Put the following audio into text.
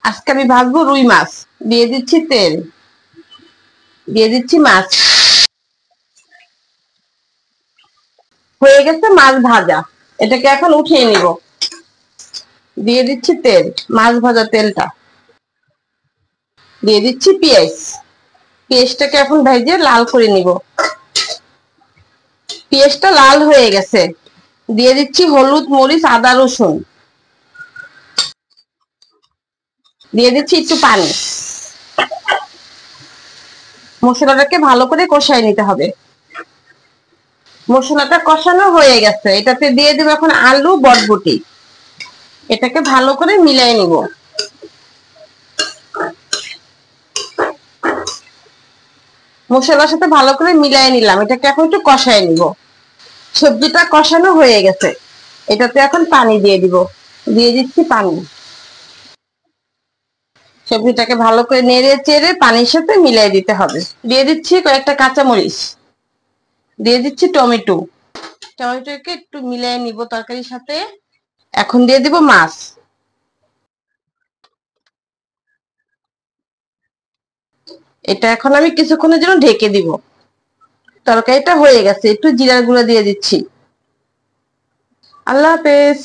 আজকে আমি ভাজবো রুই মাছ। দিয়ে দিচ্ছি তেল, দিয়ে দিচ্ছি মাছ। হয়ে গেছে মাছ ভাজা, এটাকে এখন উঠিয়ে নিব। দিয়ে দিচ্ছি তেল, মাছ ভাজা তেলটা। দিয়ে দিচ্ছি পেঁয়াজ, পেঁয়াজটাকে এখন ভেজে লাল করে নিব। পেঁয়াজটা লাল হয়ে গেছে, দিয়ে দিচ্ছি হলুদ, মরিচ, আদা, রসুন। দিয়ে দিচ্ছি একটু পানি। মশলাটাকে ভালো করে কষায় নিতে হবে। মশলাটা কষানো হয়ে গেছে, এটাতে দিয়ে দিব এখন আলু, বটবটি। এটাকে ভালো করে মিলাই নিব। মশলার সাথে ভালো করে মিলাই নিলাম, এটাকে এখন একটু কষায় নিব। সবজিটা কষানো হয়ে গেছে, এটাতে এখন পানি দিয়ে দিব। দিয়ে দিচ্ছি পানি। সবজিটাকে ভালো করে নেড়ে চেড়ে পানির সাথে মিলাই দিতে হবে। দিয়ে দিচ্ছি কয়েকটা কাঁচামরিচ, দিয়ে দিচ্ছি টমেটো। টমেটোকে একটু মিলাই নিব তরকারির সাথে। এখন দিয়ে দিব মাছ। এটা এখন আমি কিছুক্ষণের জন্য ঢেকে দিব। তরকারিটা হয়ে গেছে, একটু জিরার গুঁড়া দিয়ে দিচ্ছি। আল্লাহ হাফেজ।